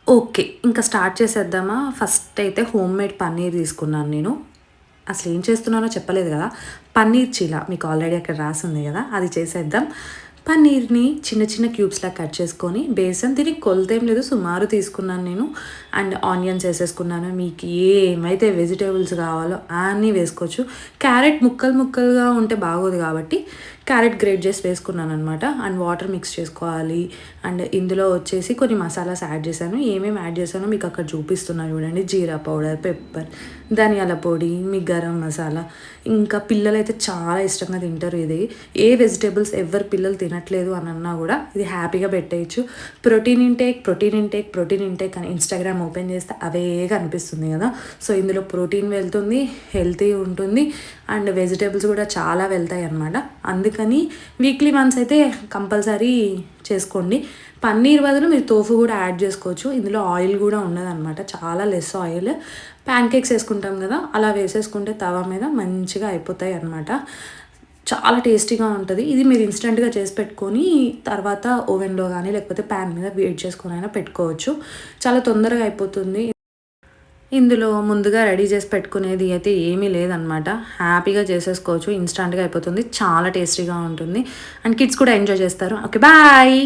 Okay. ఇంకా start చేసేద్దామా? First అయితే హోమ్‌మేడ్ పన్నీర్ తీసుకున్నాను నేను. అసలేం చేస్తున్నానో చెప్పలేదు గదా! పన్నీర్ చీల మీకు ఆల్రెడీ అక్కడ రాసుంది గదా! అది చేసేద్దాం. పన్నీర్‌ని చిన్న చిన్న క్యూబ్స్‌లా కట్ చేసుకొని, బేసన్ దీనికి కొలతేం లేదు. సుమారు తీసుకున్నాను నేను. అండ్ ఆనియన్స్ ఏసేసుకున్నాను. మీకు ఏమైతే వెజిటబుల్స్ కావాలో అన్నీ వేసుకోవచ్చు. క్యారెట్ ముక్కలు ముక్కలుగా ఉంటే బాగోదు కాబట్టి, క్యారెట్ గ్రేట్ చేసి వేసుకున్నాననమాట. అండ్ వాటర్ మిక్స్ చేసుకోవాలి. అండ్ ఇందులో వచ్చేసి కొన్ని మసాలాస్ యాడ్ చేశాను. ఏమేమి యాడ్ చేశానో మీకు అక్కడ చూపిస్తున్నాను చూడండి. జీరా పౌడర్, పెప్పర్, ధనియాల పొడి, మీ గరం మసాలా. ఇంకా పిల్లలైతే చాలా ఇష్టంగా తింటారు ఇది. ఏ వెజిటబుల్స్ ఎవ్వరు పిల్లలు తినట్లేదు అని అన్నా కూడా ఇది హ్యాపీగా పెట్టేయచ్చు. Protein intake, protein intake, protein intake అని ఇన్‌స్టాగ్రామ్ ఓపెన్ చేస్తే అవే కనిపిస్తుంది కదా! సో, ఇందులో ప్రోటీన్ వెళ్తుంది, హెల్తీ ఉంటుంది అండ్ వెజిటబుల్స్ కూడా చాలా వెళ్తాయి అన్నమాట. అందుకని వీక్లీ వన్స్ అయితే కంపల్సరీ చేసుకోండి. పన్నీర్ బదులు మీరు తోఫు కూడా యాడ్ చేసుకోవచ్చు. ఇందులో ఆయిల్ కూడా ఉండదనమాట. చాలా లెస్ ఆయిల్. ప్యాన్ కేక్స్ వేసుకుంటాం కదా! అలా వేసేసుకుంటే తవ మీద మంచిగా అయిపోతాయి అనమాట. చాలా టేస్టీగా ఉంటది. ఇది మీరు ఇన్‌స్టంట్‌గా చేసి పెట్టుకొని తర్వాత ఓవెన్‌లో గానీ, లేకపోతే ప్యాన్ మీద వేడి చేసుకొనైనా పెట్టుకోవచ్చు. చాలా తొందరగా అయిపోతుంది. ఇందులో ముందుగా రెడీ చేసి పెట్టుకునేది అయితే ఏమీ లేదనమాట. హ్యాపీగా చేసేసుకోవచ్చు. ఇన్‌స్టాంట్‌గా అయిపోతుంది. చాలా టేస్టీగా ఉంటుంది. అండ్ కిడ్స్ కూడా ఎంజాయ్ చేస్తారు. ఓకే. బాయ్.